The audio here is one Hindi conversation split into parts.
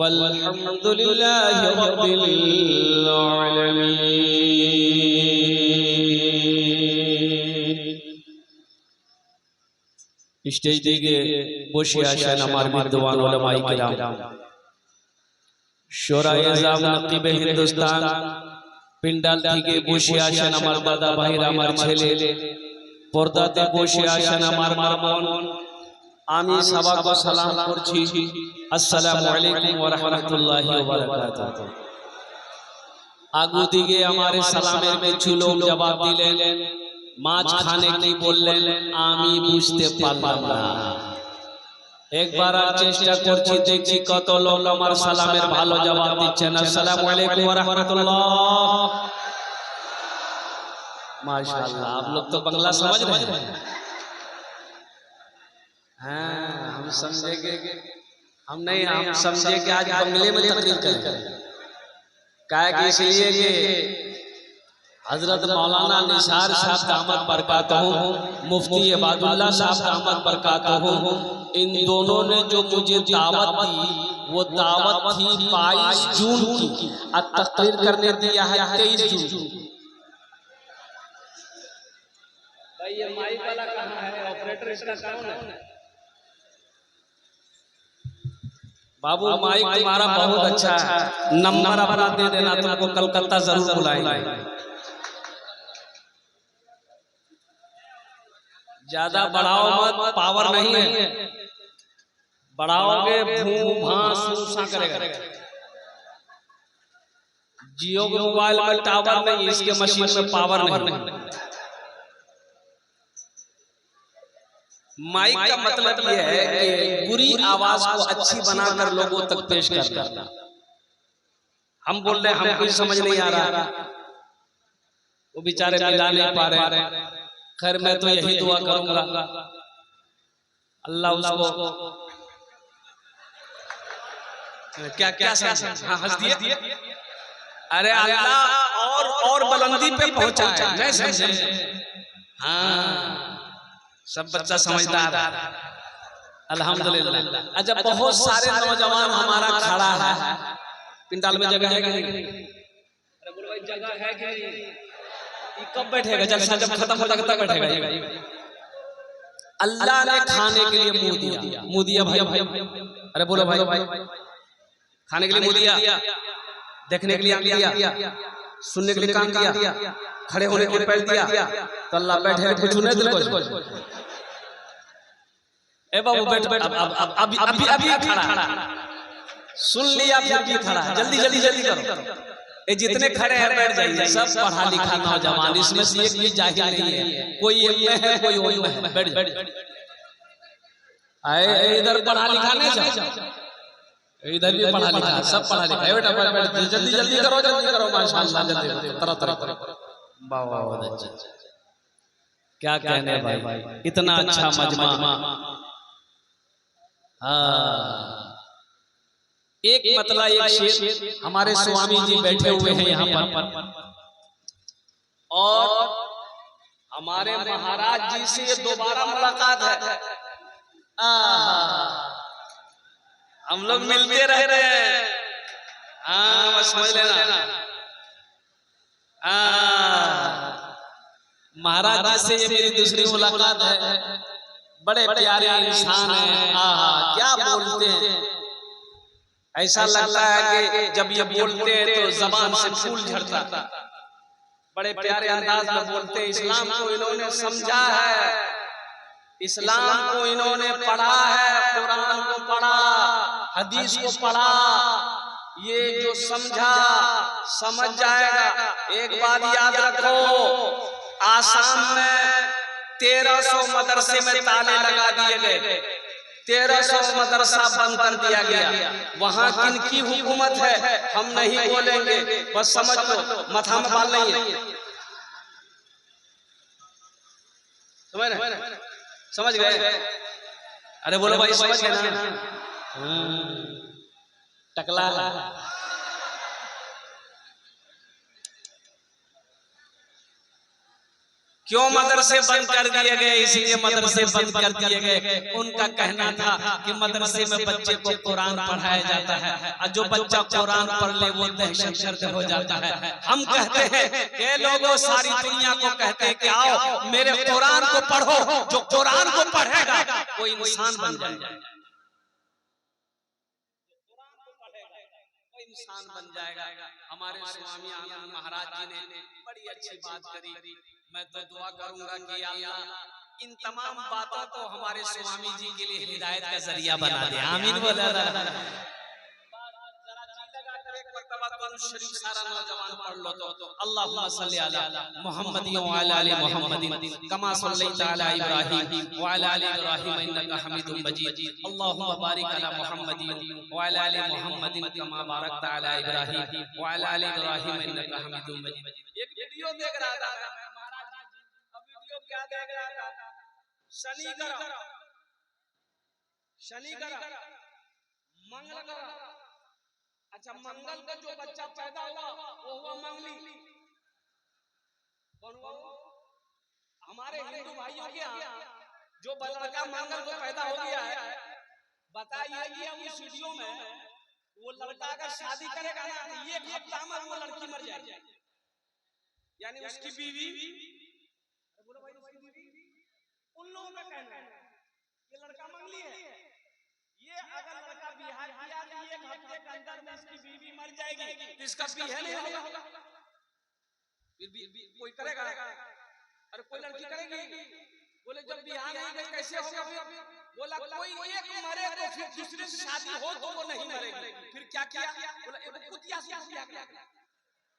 वल्हम्दुलिल्लाहि रब्बिल आलमीन। स्टेज दिके বসে আছেন আমার বিদ্বান উলামায়ে কিরাম, শোরায়ে আযম নকিবে হিন্দুস্তান, পিন্ডাল থেকে বসে আছেন আমার দাদা ভাইরা, আমার ছেলে, পর্দাতে বসে আছেন আমার মা বোন। আমি সবাইকে সালাম করছি, আসসালামু আলাইকুম ওয়া রাহমাতুল্লাহি ওয়া বারাকাতুহু। আগু দিকে আমার সালামের কিছু লোক জবাব দিলেন, মাঝখানে কি বললেন আমি বুঝতে পারলাম না। একবার আর চেষ্টা করছি, দেখছি কত লোক আমার সালামের ভালো জবাব দিচ্ছেন। আসসালামু আলাইকুম ওয়া রাহমাতুল্লাহ। माशाअल्लाह, आप लोग तो बंगला समझ रहे हैं। हाँ, हम समझे कि हम नहीं, हम समझे कि आज बंगले में तकरीर करें। क्या कि इसलिए कि हजरत मौलाना निसार साहब दामत बरकातहू, मुफ्ती इबादुल्लाह साहब दामत बरकातहू, इन दोनों ने जो मुझे दावत दी वो दावत थी 22 जून की, और तकरीर करने दिया है 23 जून। भाई ये माइक वाला कहाँ है, ऑपरेटर इसका कौन है? बाबू माइक तुम्हारा बहुत अच्छा है, नंबर अपना दे देना, तुमको कलकत्ता जरूर बुलाएंगे। ज्यादा बढ़ाओ मत, पावर नहीं है, बढ़ाओगे भूं भां सूसा करेगा। जियो के मोबाइल में टावर नहीं, इसके मशीन में पावर नहीं। माइक का मतलब यह है कि बुरी आवाज को अच्छी बनाकर लोगों तक पेश करना। हम बोल रहे हैं, हमको समझ नहीं आ रहा, वो बेचारे मिला नहीं पा रहे। खैर मैं तो यही दुआ करूंगा, अल्लाह उसको क्या क्या हंस दिए। अरे अल्लाह और बुलंदी पे पहुंचाए, नहीं समझे? हाँ, सब बच्चा समझदार, अल्हम्दुलिल्लाह। अच्छा, बहुत सारे नौजवान हमारा खड़ा है, पिंडाल में जगह है कि नहीं? अरे बोलो भाई जगह है कि नहीं? कब बैठेगा? जब खत्म होगा तब बैठेगा। अल्लाह ने खाने के लिए मुंह दिया भाई। अरे बोलो भाई, खाने के लिए मुंह दिया, देखने के लिए आंख दिया, सुनने के लिए कान दिया, खड़े होने के लिए पैर दिया, तो अल्लाह बैठे कुछ नहीं दिल को। ए बाबू बैठ, अभी खड़ा, सुन लिया फिर भी खड़ा, जल्दी करो। ये जितने खड़े हैं बैठ जाइए, सब पढ़ा लिखा नौजवान, इसमें से एक भी जाहिल नहीं है, कोई ये है कोई वो है, बैठ जाए। इधर पढ़ा लिखा नहीं, इधर भी पढ़ा लिखा, सब पढ़ा लिखा है। बेटा बैठ, जल्दी करो माशाअल्लाह, जल्दी तरह बहुत अच्छा। क्या कहने भाई, इतना अच्छा मजमा। एक मतलब एक शेर, हमारे स्वामी जी बैठे हुए हैं यहाँ पर, और हमारे महाराज जी से दोबारा मुलाकात है। हम लोग मिलते रह रहे हैं, हाँ बस समझ लेना। महाराज जी से ये मेरी दूसरी मुलाकात है। बड़े प्यारे इंसान हैं, क्या बोलते हैं, ऐसा लगता है कि जब ये बोलते हैं तो जबान से फूल झड़ता। बड़े प्यारे अंदाज में बोलते हैं। इस्लाम को इन्होंने समझा है, इस्लाम को इन्होंने पढ़ा है, कुरान को पढ़ा, हदीस को पढ़ा। ये जो समझा समझ जाएगा। एक बात याद रखो, आसाम में 1300 मदरसे में ताले लगा दिए गए, 1300 मदरसा बंद कर दिया गया। वहां किनकी हुकूमत है हम नहीं बोलेंगे, बस समझ लो, मथा में बाल नहीं है। समझ गए? अरे बोलो भाई, समझ गए ना? टकला क्यों मदरसे बंद कर दिए गए? इसलिए मदरसे बंद कर दिए गए। उनका कहना था कि मदरसे में बच्चे को कुरान पढ़ाया जाता है और जो बच्चा कुरान पढ़ ले वो दहशतगर्द हो जाता है। हम कहते हैं कि लोगों, सारी दुनिया को कहते हैं कि आओ मेरे कुरान को पढ़ो, जो कुरान को पढ़ेगा वो इंसान बन जाएगा, इंसान बन जाएगा। हमारे स्वामी आनंद महाराज जी ने बड़ी अच्छी बात करी। मैं तो दुआ करूंगा कि अल्लाह इन तमाम बातों को हमारे स्वामी जी के लिए हिदायत का जरिया बना दे। आमीन बोला। शरीफ सारा नौजवान पढ़ लो तो अल्लाहुम्मा सल्ली अला मुहम्मद व अला आलि मुहम्मद कमा सल्लैता अला इब्राहीम व अला आलि इब्राहीम इन्नका हमीदुम मजीद। अल्लाहुम्मा बारिक अला मुहम्मद व अला आलि मुहम्मद कमा बारकता अला इब्राहीम व अला आलि इब्राहीम इन्नका हमीदुम मजीद। एक वीडियो देख रहा था महाराज जी, अब वीडियो क्या देख रहा था? शनि ग्रह मंगल ग्रह। अच्छा, मंगल का जो बच्चा पैदा हुआ वो हुआ मंगली। हमारे हिंदू भाइयों के यहाँ जो लड़का मंगल को पैदा हो गया है, बताइए कि हम इस वीडियो में वो लड़का अगर शादी करेगा ना तो एक हफ्ता में वो लड़की मर जाएगी, यानी उसकी बीवी। उन लोगों का कहना है ये लड़का मंगली है, ये अगर लड़का बिहार किया तो एक हफ्ते के अंदर में इसकी बीवी मर जाएगी, तो इसका बिहार नहीं होगा। कोई करेगा? अरे कोई लड़की करेगी? बोले जब बिहार नहीं गई कैसे होगा? बोला कोई एक मरे तो फिर दूसरे से शादी हो तो वो नहीं मरेगी। फिर क्या किया? बोला एक कुतिया से किया।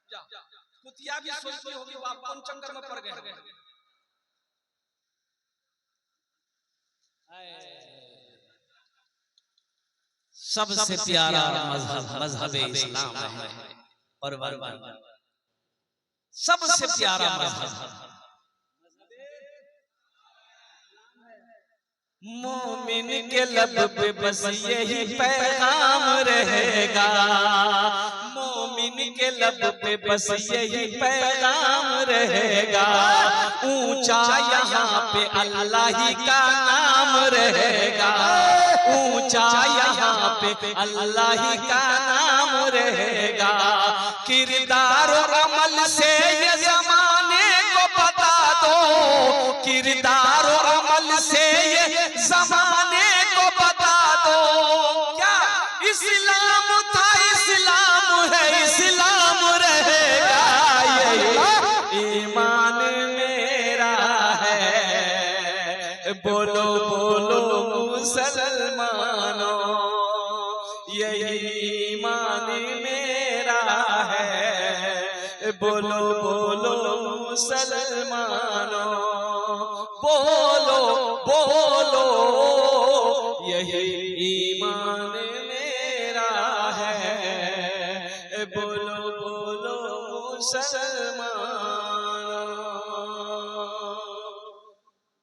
जा कुतिया भी सोचती होगी बाप कौन चक्कर में पड़ गए। सबसे प्यारा मजहब इस्लाम है और सबसे प्यारा मजहब मोमिन के लब पे बस यही पैगाम रहेगा, मोमिन के लब पे बस यही पैगाम रहेगा। ऊंचा यहाँ पे अल्लाह ही का नाम रहेगा, ऊंचा यहाँ पे अल्लाह ही का नाम रहेगा। किरदार और अमल से ये जमाने को बता दो, किरदार और अमल से ये जमाने को बता दो। क्या इस्लाम था, इस्लाम है, इस्लाम रहेगा। ये ईमान मेरा है, बोलो बोलो मुसलमानों, यही ईमान मेरा है, बोलो बोलो मुसलमानों, बोलो बोलो यही ईमान मेरा है, बोलो बोलो मुसलमानों।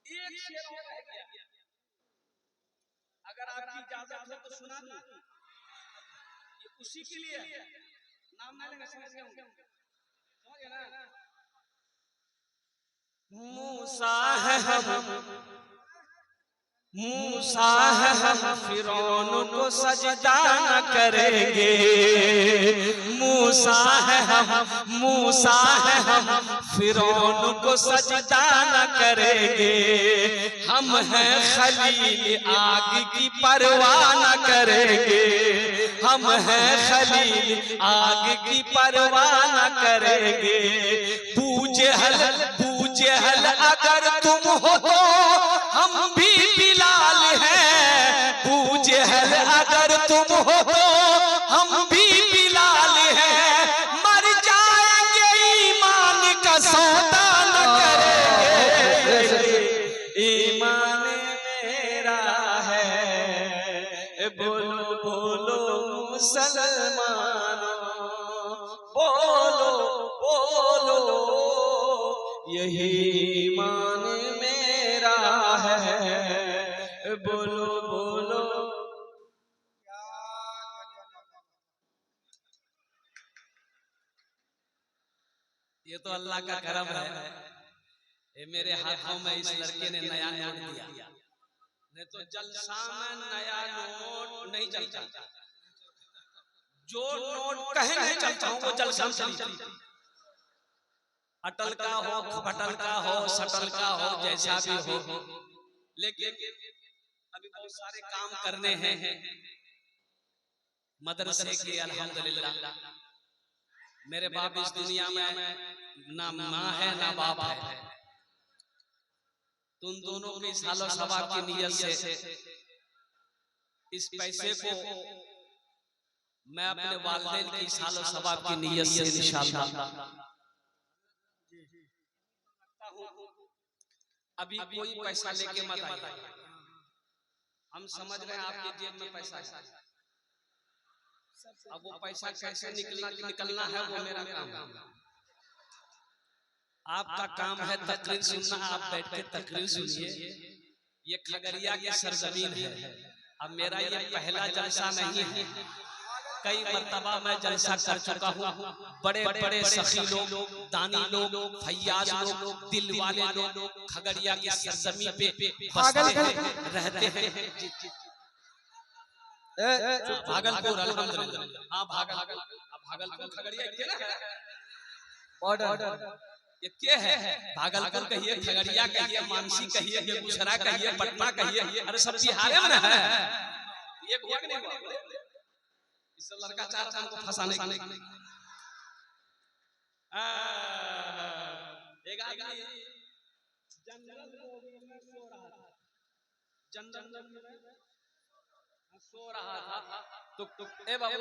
एक शेर और रह गया, अगर आपकी इजाजत हो तो सुना दूं। ये उसी के लिए नाम ना लेंगे, समझ गए ना? मूसा है हम, मूसा है हम फिरौन को सजदा न करेंगे। मूसा है हम, मूसा है हम फिरौन को सजदा न करेंगे। हम हैं खलील आग की परवाह न करेंगे, हम हैं खलील आग की परवाह न करेंगे। बूजहल अगर तुम हो तो हम भी बिलाल हैं, बूजहल अगर तुम हो तो हम भी बिलाल हैं। मर जाएंगे ईमान का सौदा न करेंगे, ईमान मेरा है, बोलो बोलो मुसलमानों, बोलो बोलो यही ईमान मेरा है, बोलो बोलो। ये तो अल्लाह का करम है। ये मेरे हाथों में इस लड़के ने नया नोट दिया, नहीं तो जलसा में नया नोट नहीं चलता। जो नोट कहेंगे चलता हूँ वो जलसा में चलता। अटल का हो, खपटल का हो, सटल का हो, जैसा भी हो, लेकिन अभी बहुत सारे काम करने हैं मदरसे के। अल्हम्दुलिल्लाह मेरे बाप इस दुनिया में ना माँ है ना बाप है। तुम दोनों की सालों सवाब की नियत से इस पैसे को मैं अपने वालिदैन की सालों सवाब की नियत से इंशाअल्लाह अभी कोई पैसा लेके मत आइए। हम समझ रहे हैं आपके जेब में पैसा है, अब वो पैसा कैसे निकलना है वो मेरा काम है। आपका काम है तकरीर सुनना, आप बैठ के तकरीर सुनिए। ये खगड़िया की सरजमीन है। अब मेरा ये पहला जलसा नहीं है, कई मर्तबा मैं जलसा कर चुका हूँ। बड़े बड़े सखी लोग, दानी लोग, फैयाज लोग, दिल वाले लोग खगड़िया की सरजमीन पे रहते हैं। भागलपुर अल्हम्दुलिल्लाह, हाँ भागलपुर खगड़िया बॉर्डर ये क्या है? भागलपुर कहिए, खगड़िया कहिए, मानसी कहिए, बेगूसराय कहिए, पटना कहिए, अरे सब बिहार में ना है। ये इस लड़का चार चांद को फंसाने के लिए एक आदमी जनरल सो रहा था। तो ए बाबू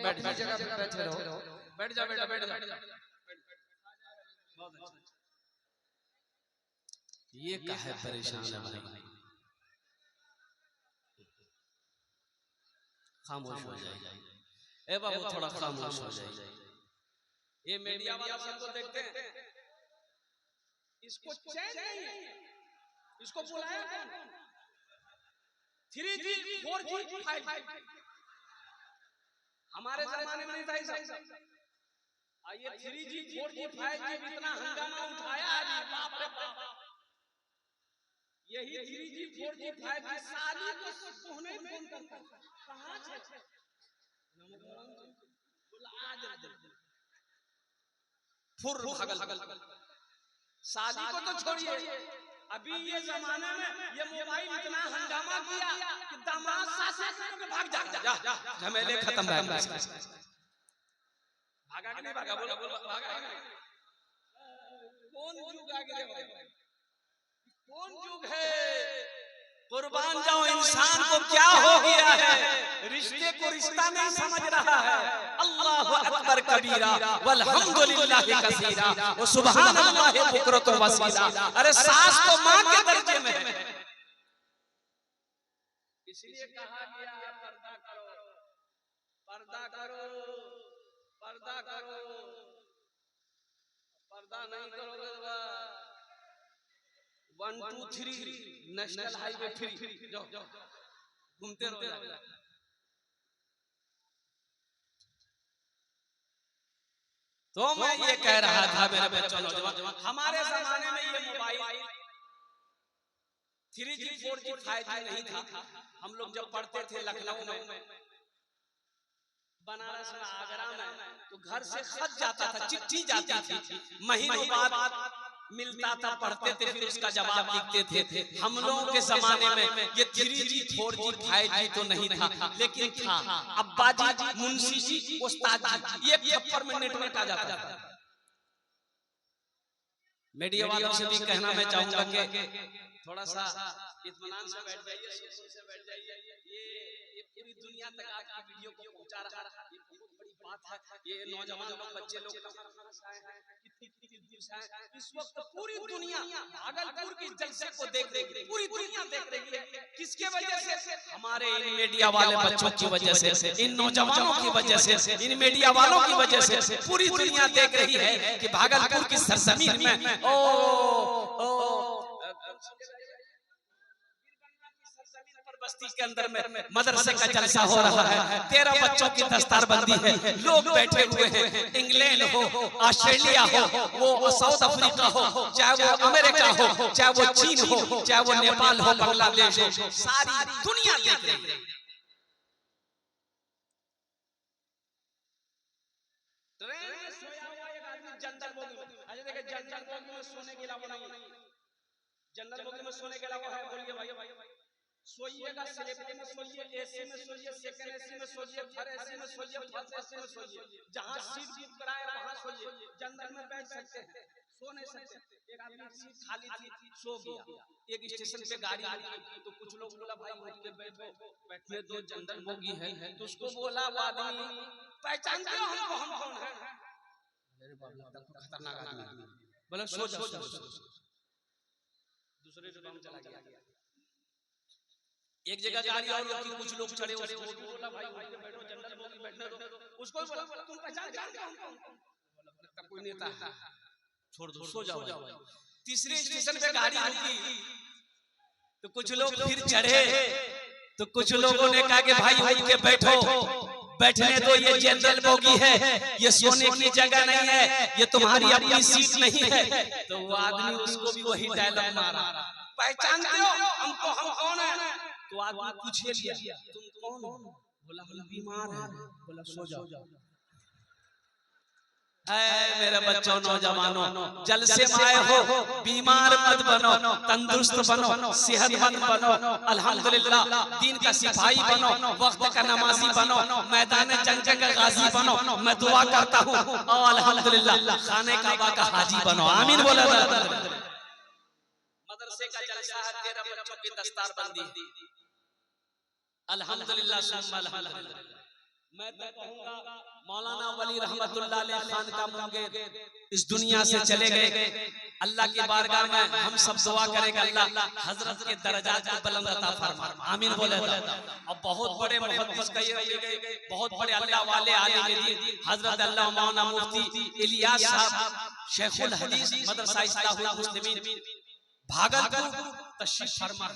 बैठ जगह पे बैठे रहो, बैठ जा बेटा, बैठ जा। ये क्या है परेशान है भाई, खामोश हो जाए। ए बाबू थोड़ा खामोश हो जाए। ये मीडिया वाला सबको देखते हैं, इसको चैन नहीं है। इसको बुलाया कौन? 3G 4G 5G हमारे जमाने में नहीं था ये सब। आइए 3G 4G 5G इतना हंगामा उठाया है, बाप रे बाप। यही 3G 4G 5G साली को सोने फोन करता कहां है? बोला आज फुर भागल। साली को तो छोड़िए, अभी ये जमाने में ये मोबाइल इतना हंगामा किया कि दामाद सास में भाग जा। झमेले खत्म भागा कि नहीं भागा? बोलो भागा। कौन जुग आ गया भाई? कौन जुग है? कुर्बान जाओ, इंसान को क्या हो गया है? रिश्ते को रिश्ता नहीं समझ रहा है। अल्लाहु अकबर कबीरा वल्हम्दुलिल्लाहि कसीरा व सुभानअल्लाहि बुकरतु वसीला। अरे सास तो मां के दर्जे में है। इसलिए कहा गया है पर्दा करो, पर्दा करो, पर्दा करो। पर्दा नहीं करोगे तो 1 2 3 नेशनल हाईवे फ्री जाओ घूमते रहो। तो मैं ये कह रहा था मेरे बच्चों, नौजवान, हमारे जमाने में ये मोबाइल 3G 4G 5G नहीं था। हम लोग जब पढ़ते थे लखनऊ में, बनारस में, आगरा में, तो घर से खत जाता था, चिट्ठी जाती थी, महीनों बाद मिलता था, पढ़ते थे, फिर उसका जवाब लिखते थे। हम लोगों के जमाने में ये 3G 4G 5G तो नहीं था, लेकिन था अब्बा जी, मुंशी जी, उस्ताद जी, ये पेपर में नेटवर्क आ जाता था। मीडिया वालों से भी कहना मैं चाहूंगा कि थोड़ा सा इत्मीनान से बैठ जाइए, सुकून से बैठ जाइए। ये पूरी दुनिया तक आपकी वीडियो को पहुंचा रहा है, ये बहुत बड़ी बात है। ये नौजवान लोग, बच्चे लोग कितनी दूर से आए। इस वक्त पूरी दुनिया भागलपुर की जलसे को देख रही है, पूरी दुनिया देख रही है। किसके वजह से? हमारे इन मीडिया वाले बच्चों की वजह से, इन नौजवानों की वजह से, इन मीडिया वालों की वजह से पूरी दुनिया देख रही है कि भागलपुर की सरजमीन में जमीन पर बस्ती के अंदर में मदरसे का जलसा हो रहा है, 13 बच्चों की दस्तारबंदी है, लोग बैठे हुए हैं, इंग्लैंड हो, ऑस्ट्रेलिया हो, वो साउथ अफ्रीका हो, चाहे वो अमेरिका हो, चाहे वो चीन हो, चाहे वो नेपाल हो, बांग्लादेश हो, सारी दुनिया देख रही है। ट्रेन में सोया हुआ एक आदमी जनरल बोगी में, अच्छा देखिए जनरल बोगी में सोने के अलावा नहीं, जनरल बोगी में सोने के अलावा है, बोलिए भाई, सोइएगा स्लीपर में सोइए, एसी में सोइए, सेकंड एसी में सोइए, थर्ड एसी में सोइए, फर्स्ट एसी में सोइए, जहां सीट बुक कराए वहां सोइए, जनरल में बैठ सकते हैं, सो नहीं सकते। एक आदमी सीट खाली थी, सो गया। एक स्टेशन पे गाड़ी आई तो कुछ लोग बोला भाई उठ के बैठो, बैठने दो, जनरल बोगी है, तो उसको बोला वो आदमी पहचानते हो हमको, हम कौन है? अरे बाप रे, खतरनाक आदमी, बोला सो जाओ, दूसरे डब्बा में चला गया। एक जगह गाड़ी और रुकी, कुछ लोग चढ़े, उसको बोला भाई उठ के बैठो, जनरल बोगी बैठने दो, उसको बोला तुम पहचानते हो हमको? कोई नेता है, छोड़ दो, सो जाओ। तीसरे स्टेशन पे गाड़ी रुकी तो कुछ लोग फिर चढ़े, तो कुछ लोगों ने कहा कि भाई उठ के बैठो, बैठने दो, ये जनरल बोगी है, ये सोने की जगह नहीं है, ये तुम्हारी अपनी सीट नहीं है। तो वो आदमी उसको भी वही डायलॉग मारा, पहचानते हो हमको, हम कौन है? तो आदमी पूछे लिया तुम कौन हो? बोला हम बीमार हैं। बोला सो जाओ। मेरे बच्चों, नौजवानों, जलसे में आए हो, बीमार मत बनो, तंदुरुस्त बनो, सेहतमंद बनो, अल्हम्दुलिल्लाह दीन का सिपाही बनो, वक्त का नमाजी बनो, मैदान जंग का गाजी बनो। मैं दुआ करता हूँ और अल्हम्दुलिल्लाह खाने काबा का हाजी बनो। आमीन बोला। मदरसे का जलसा है, 13 बच्चों की दस्तारबंदी, अल्हम्दुलिल्लाह सुम्मा अल्हम्दुलिल्लाह। मैं तो कहूंगा मौलाना वली रहमतुल्लाह अलैह खान का मुंगेर इस दुनिया से चले गए। अल्लाह की बारगाह में हम सब दुआ करेंगे, अल्लाह हजरत के दर्जात को बुलंद अता फरमा। आमीन बोले। और बहुत बड़े मुहद्दिस कहे, बहुत बड़े अल्लाह वाले आलिम दीन हजरत अल्लाह मौलाना मुफ्ती इलियास साहब शेखुल हदीस मदरसा इस्लाहुल मुस्लिमीन भागलपुर तशरीफ फरमा।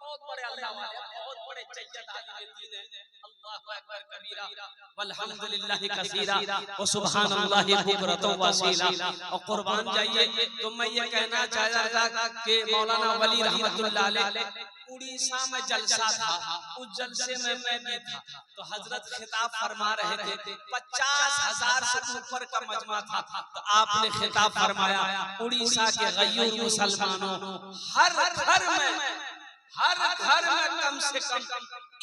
बहुत बड़े अल्लाह वाले, बहुत बड़े जज्जत आलिम दीन है। अल्लाहु अकबर कबीरा वल्हम्दुलिल्लाहि कसीरा व सुब्हानल्लाहि बुकरतन व असीला। और कुर्बान जाइए, तो मैं ये कहना चाहता था कि मौलाना वली रहमतुल्लाह अलैह उड़ीसा में जलसा था, उस जलसे में मैं भी था। तो हजरत खिताब फरमा रहे थे, 50,000 से ऊपर का मजमा था। तो आपने खिताब फरमाया, उड़ीसा के गयूर मुसलमानों, हर घर में कम से कम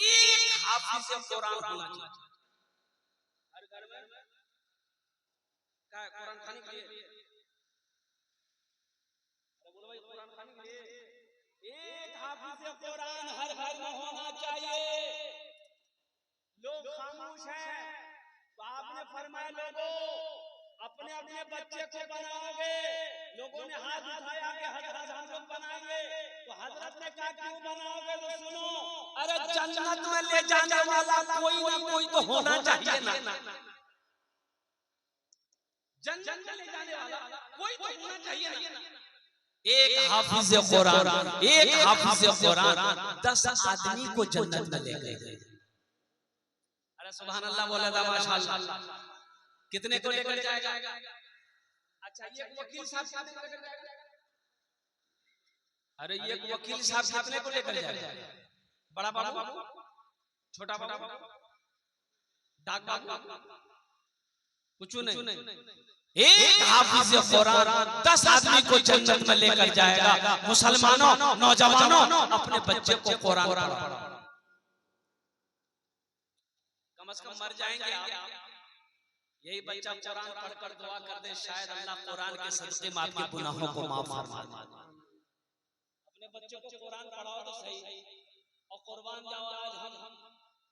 एक हाफिज कुरान होना चाहिए। हर घर में क्या कुरान खाने के लिए, बोलो भाई कुरान खाने के लिए एक हाफिज कुरान हर घर में होना चाहिए। लोग खामोश हैं, तो आपने फरमाया लोगों अपने अपने बच्चे को बनाओगे। लोगों ने हाथ उठाया कि हजरत हम लोग बनाएंगे, तो हजरत ने कहा क्यों बनाओगे? तो सुनो, अरे जन्नत में ले जाने वाला कोई ना कोई तो होना चाहिए ना, जन्नत में ले जाने वाला कोई तो होना चाहिए ना। एक हाफिज कुरान, एक हाफिज कुरान 10 आदमी को जन्नत में ले गए। अरे सुभान अल्लाह बोला था, माशाअल्लाह। कितने को लेकर जाएगा? अच्छा, ये वकील साहब कितने को लेकर जाएगा? अरे ये वकील साहब कितने को लेकर जाएगा? बड़ा बाबू, छोटा बाबू, डाक बाबू, कुछ नहीं। एक हाफिज कुरान 10 आदमी को जन्नत में लेकर जाएगा। मुसलमानों, नौजवानों, अपने बच्चे को कुरान पढ़ाओ। कम से कम मर जाएंगे आप, यही बच्चा कुरान पढ़कर दुआ कर दे, शायद अल्लाह कुरान के सदक़े में आपके गुनाहों को माफ फरमा दे। अपने बच्चों को कुरान पढ़ाओ तो सही, और कुर्बान जाओ।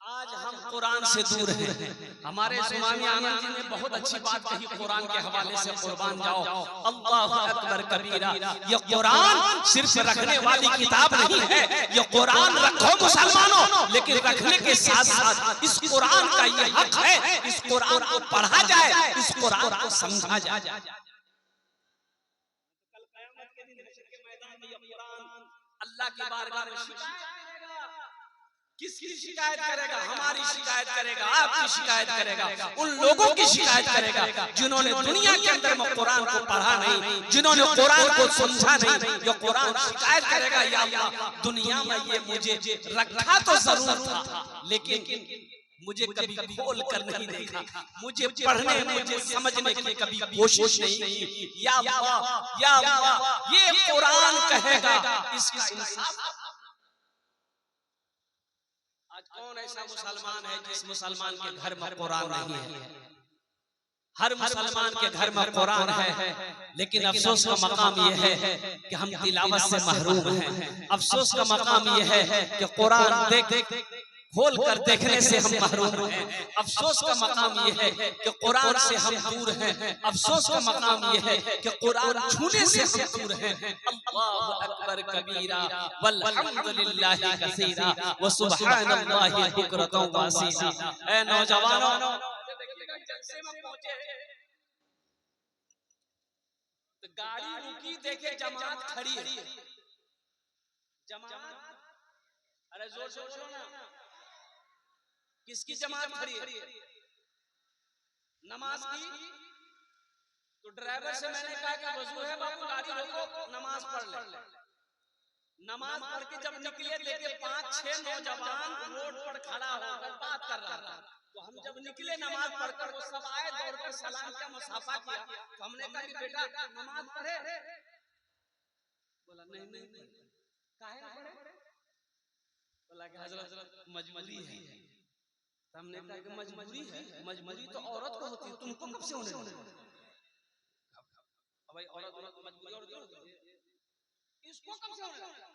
आज हम कुरान से दूर हैं। हमारे सुमानी आनंद जी ने बहुत अच्छी बात कही कुरान के हवाले से, कुर्बान जाओ। अल्लाहु अकबर कबीरा। ये कुरान सिर्फ रखने वाली किताब नहीं है, ये कुरान रखो मुसलमानों, लेकिन रखने के साथ साथ इस कुरान का ये हक है, इस कुरान को पढ़ा जाए, इस कुरान को समझा जाए। कल क़यामत के दिन हश्र के मैदान में ये कुरान अल्लाह की बारगाह में शिकायत करेगा किसकी शिकायत करेगा? हमारी शिकायत करेगा, आपकी शिकायत करेगा, उन लोगों की शिकायत करेगा जिन्होंने दुनिया के अंदर में कुरान को पढ़ा नहीं, जिन्होंने कुरान को समझा नहीं। ये कुरान शिकायत करेगा, या अल्लाह दुनिया में ये मुझे रखा तो जरूर था, लेकिन मुझे कभी खोल कर नहीं देखा, मुझे पढ़ने, मुझे समझने की कभी कोशिश नहीं की। या अल्लाह ये कुरान कहेगा, इसका इंसाफ। आज कौन ऐसा मुसलमान है जिस मुसलमान के घर में कुरान नहीं है? हर मुसलमान के घर में कुरान है, लेकिन अफसोस का मकाम यह है कि हम तिलावत से महरूम हैं। अफसोस का मकाम यह है कि कुरान खोल कर देखने से हम महरूम हैं। अफसोस का मकाम यह है कि कुरान से हम दूर हैं। अफसोस का मकाम यह है कि कुरान छूने से हम दूर हैं। अल्लाहु अकबर कबीरा वल्हम्दुलिल्लाहि कसीरा व सुब्हानल्लाहि बुकरतन व असीला। ऐ नौजवानों, जलसे में पहुंचे तो गाड़ी रुकी, देखे जमात खड़ी है। जमात, अरे जोर से बोलो ना, किसकी जमात खड़ी है? नमाज की। तो ड्राइवर से मैंने कहा कि वजू है बाबू, गाड़ी रोको, नमाज पढ़ ले। नमाज पढ़ के जब निकले, देखे 5-6 नौजवान रोड पर खड़ा होकर बात कर रहा था। तो हम जब निकले नमाज पढ़कर, वो सब आए, दौड़कर सलाम किया, मुसाफा किया। तो हमने कहा कि बेटा नमाज पढ़े? बोला नहीं। काहे ना पढ़े? बोला कि हजरत मजबूरी है। हमने कहा कि मजबूरी है? मजबूरी तो औरत को होती है, तुमको कब से होने लगी? भाई औरत मजबूरी और इसको कब से होने लगा?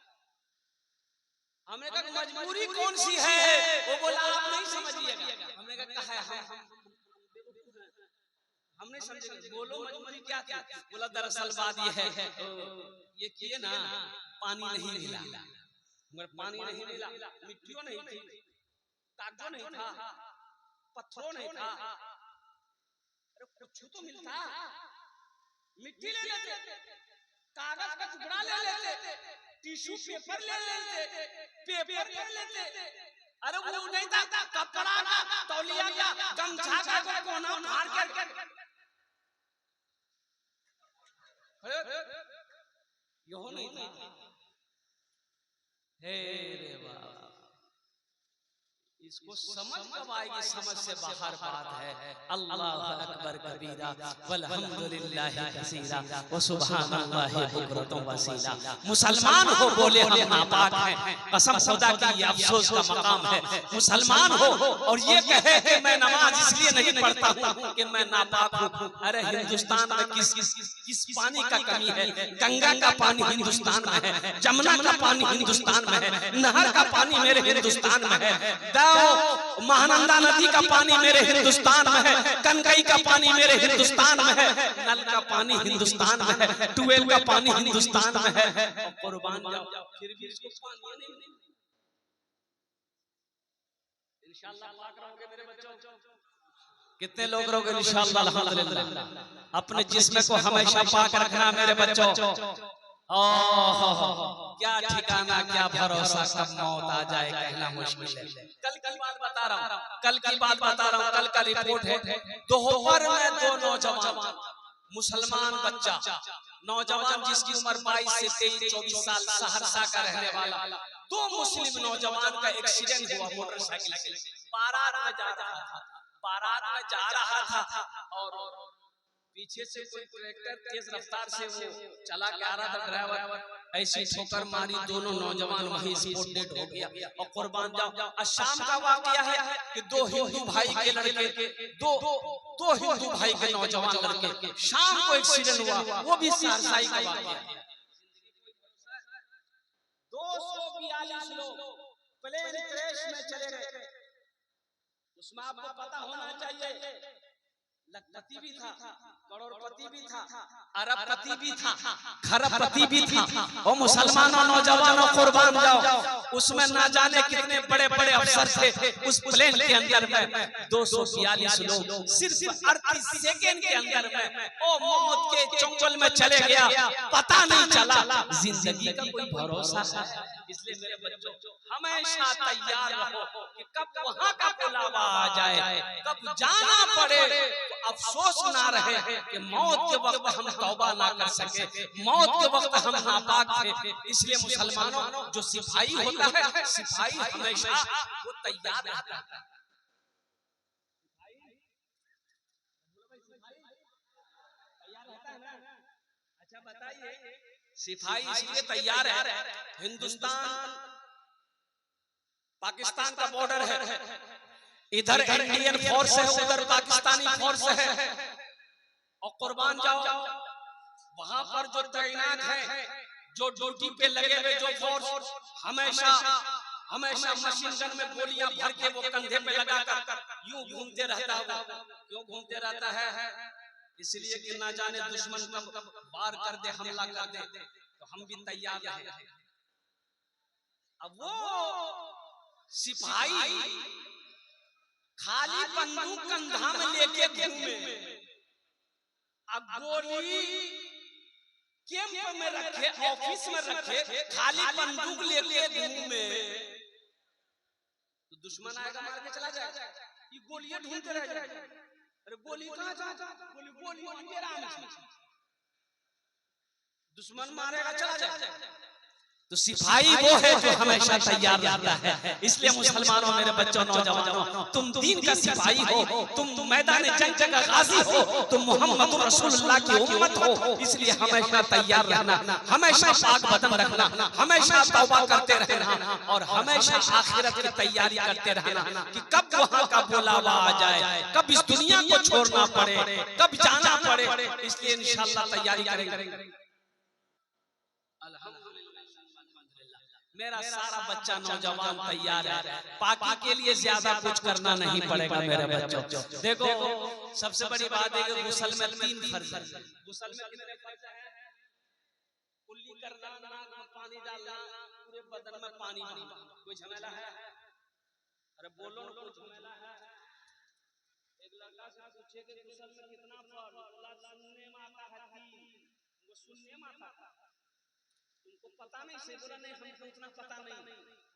हमने कहा मजबूरी कौन सी है? वो बोला आप नहीं समझिएगा। हमने कहा है हमने समझे। बोलो मजबूरी क्या थी? बोला दरअसल बात ये है, ये किए ना, पानी नहीं मिला, मगर पानी नहीं मिला, मिट्टियों नहीं थी, कागजों नहीं था, पत्थरों नहीं था। अरे कुछ तो मिलता, मिट्टी ले लेते, कागज का टुकड़ा ले लेते, टिश्यू पेपर ले लेते, पेपर ले लेते। अरे वो नहीं था, कपड़ा का, तौलिया का, गमछा का कोना फाड़ के यो नहीं था। हे रे बाबा, इसको समझ कब आएगी? समझ से बाहर बात है। अल्लाहु अकबर कबीरा वल्हम्दुलिल्लाहि कसीरा व सुब्हानल्लाहि बुकरतन व असीला। मुसलमान हो बोले हम नापाक हैं, कसम खुदा की ये अफसोस का मकाम है। मुसलमान हो और ये कहे कि मैं नमाज इसलिए नहीं पढ़ता हूँ कि मैं नापाक हूँ। अरे हिंदुस्तान में किस पानी का कमी है? गंगा का पानी हिंदुस्तान में है, जमुना का पानी हिंदुस्तान में है, नहर का पानी मेरे हिंदुस्तान में है, महानंदा नदी का पानी मेरे हिंदुस्तान में है, कनकई का पानी मेरे हिंदुस्तान में है, नल का पानी हिंदुस्तान में है, ट्यूबवेल का पानी हिंदुस्तान में है। कुर्बान जाओ, फिर भी इसको पानी नहीं मिला। इंशाअल्लाह पाक रहोगे मेरे बच्चों। कितने लोग रहोगे इंशाअल्लाह? अल्हम्दुलिल्लाह। अपने जिस्म को हमेशा पाक रखना मेरे बच्चों। क्या ठिकाना, क्या भरोसा, कब मौत आ जाए कहना मुश्किल है। कल की बात बता रहा हूँ, कल का रिपोर्ट है। दोपहर में 2 नौजवान मुसलमान बच्चा, नौजवान जिसकी उम्र 22 से 23-24 साल, सहरसा का रहने वाला, 2 मुस्लिम नौजवान का एक्सीडेंट हुआ मोटरसाइकिल से। बारात में जा रहा था और पीछे से कोई ट्रैक्टर तेज रफ्तार से वो चला के आ रहा था, ड्राइवर ऐसी ठोकर मारी, दोनों नौजवान वहीं स्पॉट डेड हो गया। और कुर्बान जाओ, शाम का वाकया है कि 2 हिंदू भाई के लड़के, दो हिंदू भाई के नौजवान लड़के, शाम को एक्सीडेंट हुआ, वो भी सहरसाई का वाकया। 242 लोग प्लेन क्रैश में चले गए। उसमें आपको पता होना चाहिए, लखपति भी था, करोड़पति भी था, अरबपति भी था, खरबपति भी था। और मुसलमानों नौजवानों कुर्बान जाओ, उसमें ना जाने कितने बड़े बड़े अफसर थे उस प्लेन के अंदर में। 242 लोग सिर्फ 38 सेकेंड के अंदर में ओ मौत के चंगुल में चले गया, पता नहीं चला। जिंदगी का कोई भरोसा है? इसलिए मेरे बच्चों हमेशा तैयार रहो कि कब वहां का बुलावा आ जाए, कब जाना पड़े तो अफसोस ना रहे कि मौत के वक्त हम तौबा ना कर सके, मौत के वक्त हम नापाक थे। इसलिए मुसलमानों, जो सिपाही होता है, सिपाही हमेशा वो तैयार रहता है। अच्छा बताइए, सिपाही इसलिए तैयार है, हिंदुस्तान पाकिस्तान का बॉर्डर है, इधर इंडियन फोर्स है, उधर पाकिस्तानी फोर्स है, और कुर्बान जाओ वहां पर जो तैनात है, जो ड्यूटी पे लगे हुए जो फोर्स, हमेशा हमेशा मशीन गन में गोलियां भर के वो कंधे पे लगाकर यूं घूमते रहता है। क्यों घूमते रहता है? इसलिए कि ना जाने दुश्मन कब वार कर दे, हमला कर दे, तो हम भी तैयार रहे। अब वो सिपाही खाली बंदूक कंधा में लेके घूमे, अब गोली कैंप में रखे, ऑफिस में रखे, खाली बंदूक लेके घूमे, तो दुश्मन आएगा मार के चला जाएगा। ये गोलियां ढूंढते रह जाएगा। अरे गोली कहाँ जा, गोली अंधेरा में, दुश्मन मारेगा चला जाएगा। तो सिपाही वो है जो हमेशा तैयार रहता है। इसलिए मुसलमानों, मेरे बच्चों, नौजवानों, तुम दीन का सिपाही हो, तुम मैदान जंग का गाजी हो, तुम मोहम्मद रसूलुल्लाह की उम्मत हो। इसलिए हमेशा तैयार रहना, हमेशा पाक बदन रखना, हमेशा तौबा करते रहना, और हमेशा आखिरत की तैयारी करते रहना कि कब वहां का बुलावा आ जाए, कब इस दुनिया को छोड़ना पड़े, कब जाना पड़े। इसलिए इंशाअल्लाह तैयारी करेंगे। मेरा सारा बच्चा नौजवान तैयार है, पाकी के लिए ज्यादा कुछ करना नहीं पड़ेगा मेरे बच्चों। देखो, सबसे बड़ी बात है कि गुस्ल में 3 फर्ज है। गुस्ल में कितने फर्ज हैं? कुल्ली करना, नाक में पानी डालना, पूरे बदन में पानी बहाना। कोई झमेला है? अरे बोलो ना, कोई झमेला है? एक लड़का से पूछे कि गुस्ल में कितना फर्ज? बोला सुनने में आता है 3। वो सुनने में आता था, तुमको पता नहीं से? बोला नहीं, हमको उतना पता नहीं।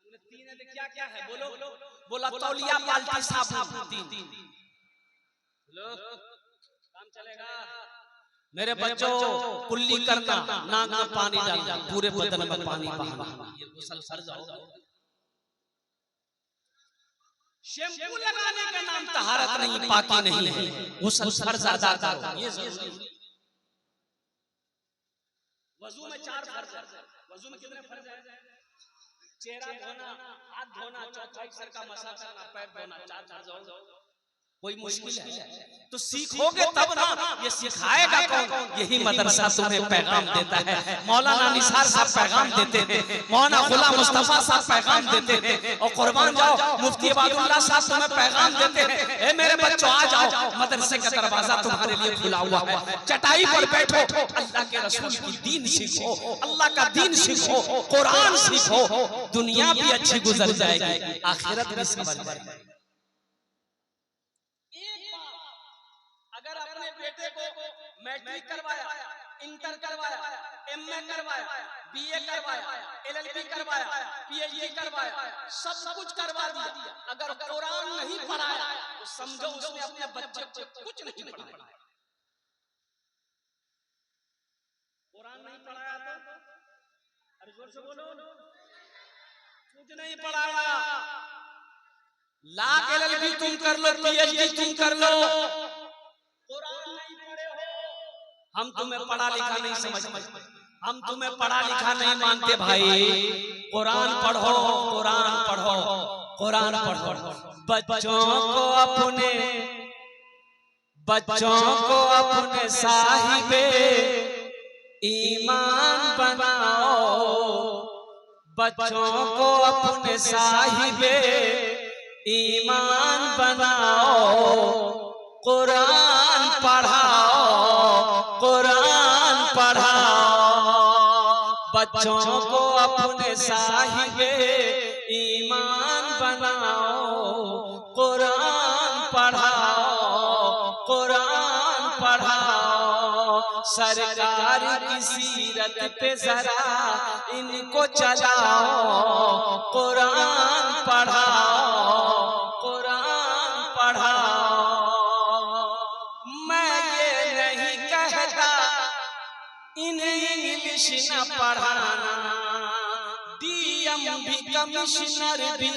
बोले 3 है तो क्या क्या है? बोलो। बोला तौलिया, बाल्टी, साबुन, 3। बोलो, काम चलेगा? मेरे बच्चों, कुल्ली करना, नाक में पानी डालना, पूरे बदन में पानी बहाना, ये गुस्ल फर्ज होगा। शैम्पू लगाने का नाम तहारत नहीं, पाकी नहीं है, गुस्ल फर्ज अदा करो, ये जरूरी है। वजू में 4 फर्ज है। वजू में कितने फर्ज है? चेहरा धोना, हाथ धोना, चौथाई सर का मसा करना, पैर धोना, 4 फर्ज हो। कोई मुश्किल है? तो सीखोगे तब ना। ये सिखाएगा कौन? यही मदरसा तुम्हें पैगाम देता है। मौलाना निसार साहब पैगाम देते थे, मौलाना गुलाम मुस्तफा साहब पैगाम देते थे, और कुर्बान जाओ मुफ्ती इबादुल्लाह साहब तुम्हें पैगाम देते हैं। ए मेरे बच्चों, आ जाओ, मदरसे का दरवाजा तुम्हारे लिए खुला हुआ है। चटाई पर बैठो, अल्लाह के रसूल की दीन सीखो, अल्लाह का दीन सीखो, कुरान सीखो। दुनिया भी अच्छी गुजर जाएगी, आखिरत भी संभल जाएगी। अगर अपने बेटे को मैट्रिक करवाया, इंटर करवाया, एमए करवाया, बीए करवाया, एलएलबी करवाया, पीएचडी करवाया, सब कुछ करवा दिया, अगर कुरान नहीं पढ़ाया तो समझो उसने अपने बच्चे को कुछ नहीं पढ़ाया। कुरान नहीं पढ़ाया तो, अरे जोर से बोलो, कुछ नहीं पढ़ाया। लाख एलएलबी तुम कर लो, पीएचडी तुम कर लो, कुरान नहीं पढ़े हो, हम तुम्हें पढ़ा लिखा नहीं समझते, हम तुम्हें पढ़ा लिखा नहीं मानते भाई। कुरान पढ़ो, कुरान पढ़ो, कुरान पढ़ो। बच्चों को अपने साहिबे ईमान बनाओ, बच्चों को अपने साहिबे ईमान बनाओ, कुरान पढ़ाओ, कुरान पढ़ाओ। बच्चों को अपने साहिबे ईमान बनाओ, कुरान पढ़ाओ, कुरान पढ़ाओ। सरकार की सीरत पे जरा इनको चलाओ, कुरान पढ़ाओ, कुरान पढ़ाओ। मैं ये नहीं कहता इन्हें इंग्लिश न पढ़ाना, डीएम भी कमिश्नर भी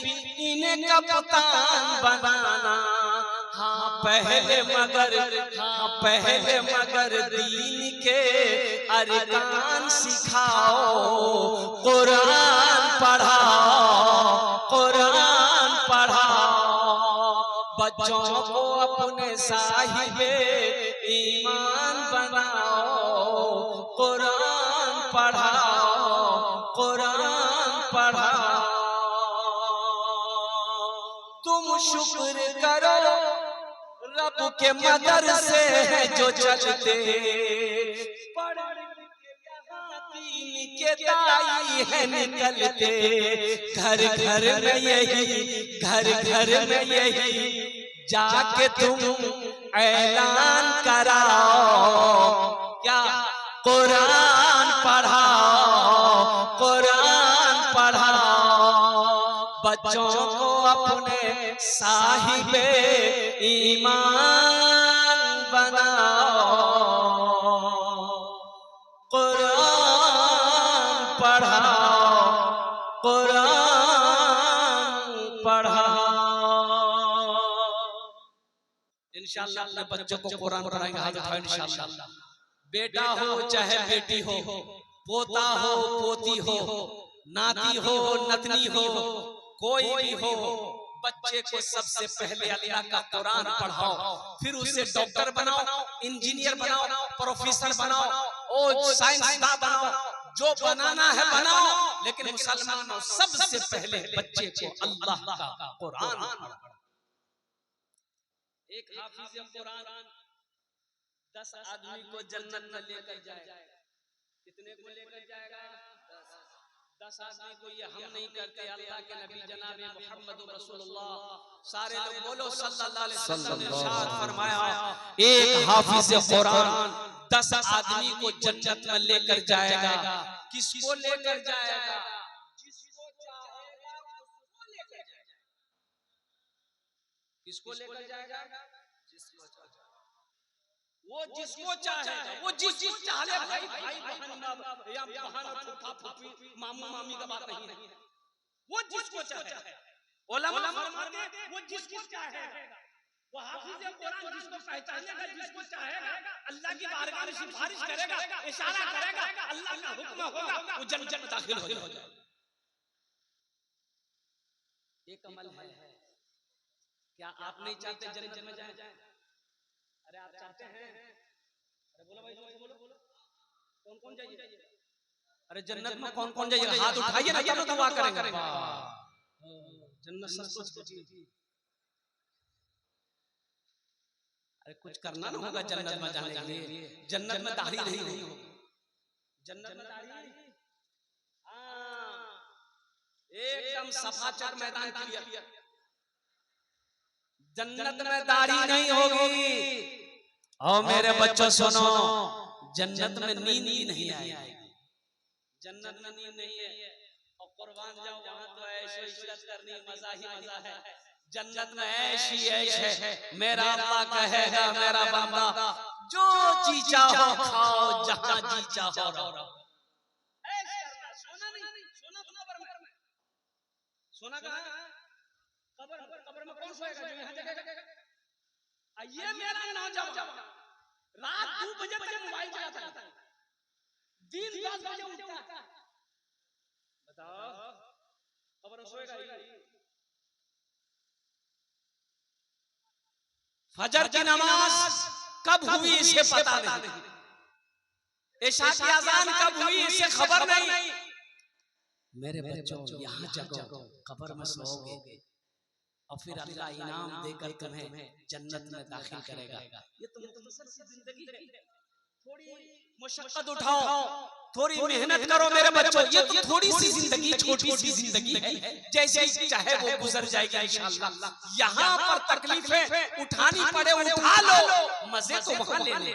इन्हें कप्तान बनाना। हाँ पहले मगर दीन के अरकान सिखाओ, कुरान पढ़ाओ, कुरान पढ़ाओ। बच्चों को अपने साहिबे ईमान बनाओ, कुरान पढ़ाओ, कुरान पढ़ाओ। तुम शुक्र करो रब के मदरसे हैं जो चलते, दीन के दाई है निकलते। घर घर में यही जाके तुम ऐलान कराओ, क्या कुरान पढ़ाओ, कुरान पढ़ाओ। बच्चों को अपने साहिबे ईमान बनाओ, कुरान पढ़ाओ, कुरान पढ़ाओ। इंशाअल्लाह अपने बच्चों को कुरान पढ़ाएंगे, हाथ उठाओ इंशाअल्लाह। बेटा हो चाहे बेटी हो, पोता हो पोती हो, नाती हो नतनी हो, कोई भी हो, बच्चे को सबसे पहले अल्लाह का कुरान पढ़ाओ, फिर उसे डॉक्टर बनाओ, इंजीनियर बनाओ, प्रोफेसर बनाओ और साइंसदान बनाओ, जो बनाना है बनाओ। लेकिन मुसलमानों सबसे पहले बच्चे को अल्लाह का कुरान पढ़ाओ। एक हाफिज कुरान 10 आदमी को जन्नत में लेकर जाएगा। कितने को लेकर जाएगा? 10 आदमी को। ये हम नहीं करते, अल्लाह के नबी जनाब मोहम्मद रसूलुल्लाह सारे लोग बोलो सल्लल्लाहु अलैहि वसल्लम ने इरशाद फरमाया, एक हाफिज कुरान 10 आदमी को जन्नत में लेकर जाएगा। किसको लेकर जाएगा? जिसको चाहेगा उसको लेकर जाएगा। किसको लेकर जाएगा? जिसको चाहेगा। वो जिसको चाहेगा, वो जिसको चाहे। भाई भाई बहन या बहन फूफा फूफी मामू मामी का बात नहीं है, वो जिसको चाहे। उलमा फरमाते हैं वो जिसको चाहेगा, वो हाफिज कुरान जिसको पहचानेगा, जिसको चाहेगा, अल्लाह की बारगाह में सिफारिश करेगा, इशारा करेगा, अल्लाह का हुक्म होगा, वो जन्नत में दाखिल हो जाएगा। एक अमल है, क्या आप नहीं चाहते जन्नत में जाए? अरे आप चाहते हैं? अरे बोलो भाई, बोलो बोलो, कौन कौन जाइए? अरे जन्नत में कौन कौन जाइए? हाथ उठाइए ना, क्या दुआ करेंगे। जन्नत सच। अरे कुछ करना ना होगा जन्नत में जाने के लिए। जन्नत में दाढ़ी नहीं होगी, जन्नत में दाढ़ी एकदम सफाचट मैदान क्लियर। जन्नत में दाढ़ी नहीं होगी। और मेरे बच्चों सुनो, जन्नत में नींद ही नहीं आएगी। जन्नत में नींद नहीं है। और कुर्बान जाओ, वहां तो ऐशो इशरत करनी मजा ही मजा है। जन्नत में ऐशी ऐश है, मेरा अल्लाह कहेगा मेरा बंदा जो जी चाहो खाओ, जहां जी चाहो रहो। ऐश करना, सोना नहीं, सोना तो कब्र में। सोना कहां है? कब्र में कौन सोएगा? जो यहां जगह। ये मेरा नौजवान रात 2 बजे तक मोबाइल चलाता है, दिन 10 बजे उठता है। बताओ कब्र में सोएगा ही? फजर की नमाज कब हुई इसे पता नहीं, इशा की अजान कब हुई इसे खबर नहीं। मेरे बच्चों यहाँ जगो, कब्र में सोओगे और फिर अल्लाह इनाम देकर तुम्हें जन्नत में दाखिल करेगा। ये तो मुख्तसर सी जिंदगी है। थोड़ी मुशक्कत उठाओ, थोड़ी मेहनत करो मेरे बच्चों। ये तो थोड़ी सी जिंदगी, छोटी सी जिंदगी है, जैसे चाहे वो गुजर जाएगी इंशाअल्लाह। यहाँ पर तकलीफें उठानी पड़े उठा लो, मजे तो वहां लेने।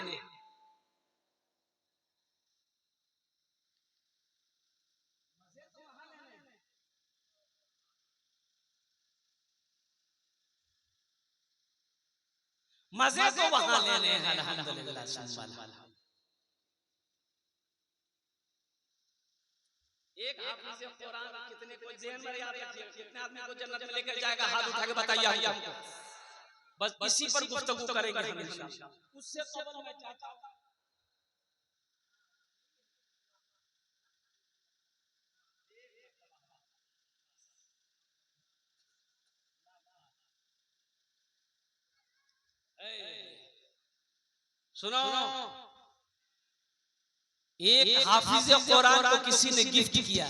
मजे को वहां लेने हैं अल्हम्दुलिल्लाह सुम्मा अल्हम्दुलिल्लाह। एक हाफिज़ कुरान कितने को जेहन में याद रखिए, कितने आदमी को जन्नत में लेकर जाएगा, हाथ उठा के बताइए हमको। बस इसी पर गुफ्तगू करेंगे हम इंशाअल्लाह। उससे कबल मैं चाहता हूं सुनो, एक हाफिज़ कुरान को किसी ने गिफ्ट किया।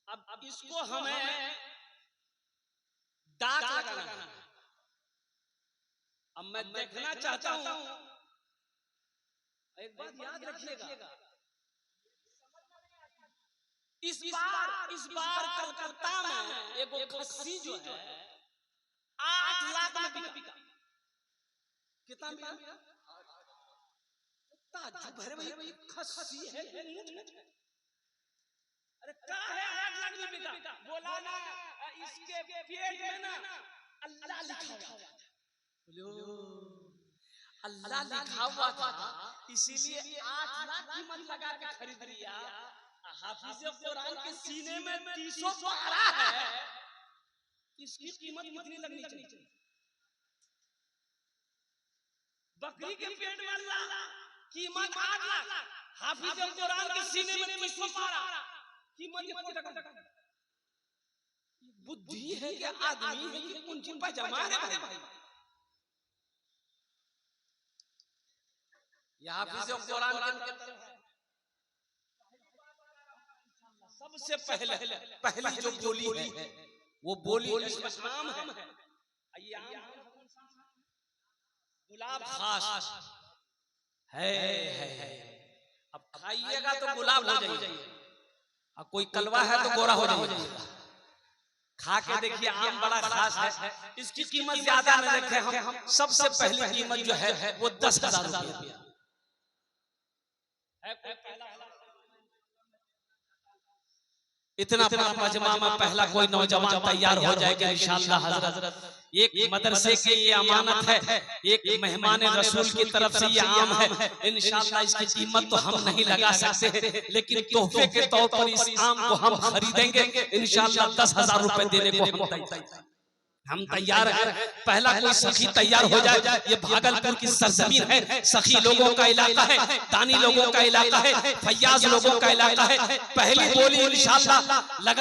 अब इसको हमें दाग लगाना है। अब मैं देखना चाहता हूं, एक बात याद रखिएगा, इस बार कलकत्ता में एक खस्सी जो है 8 लाख में बिका। कितना बिका? ताज्जुब है भाई, खस्सी है, अरे क्या है 8 लाख में बिका? बोला ना इसके पेट में ना अल्लाह लिखा हुआ था। अल्लाह लिखा हुआ था, इसीलिए 8 लाख कीमत लगा के खरीद लिया। हाफिज़ कुरान के सीने में 300 पारा है, इसकी कीमत कितनी लगनी चाहिए? बकरी के पेट में अल्लाह कीमत 8 लाख, हाफिज़ कुरान के सीने में 300 पारा, कीमत बुद्धि है कि आदमी है कि कुछ पर जमा है भाई। ये हाफिज़ कुरान के सबसे पहली जो बोली है वो बोली आम है। ये आम गुलाब खास है। अब खाइएगा तो गुलाब हो जाइए, और कोई कलवा है तो गोरा हो जाइएगा। खा के देखिए, आम बड़ा खास है, इसकी कीमत ज्यादा न रखे हम। सबसे पहली कीमत जो है वो 10,000 रुपया है। इतना बड़ा मजमा में पहला कोई नौजवान तैयार हो जाएगा इंशाअल्लाह हजरत। एक मदरसे की ये अमानत है, एक मेहमान रसूल की तरफ से ये आम है। इंशाअल्लाह इसकी कीमत तो हम नहीं लगा सकते, लेकिन तोहफे के तौर पर इस आम को हम खरीदेंगे इंशाअल्लाह। 10,000 रुपए देने को हम तैयार हैं। पहला कोई सखी तैयार हो जाए। ये भागलपुर की सरजमीन है, सखी लोगों का इलाका है, दानी लोगों का इलाका है, फैयाज लोगों का इलाका है। पहली बोली इंशाअल्लाह लगा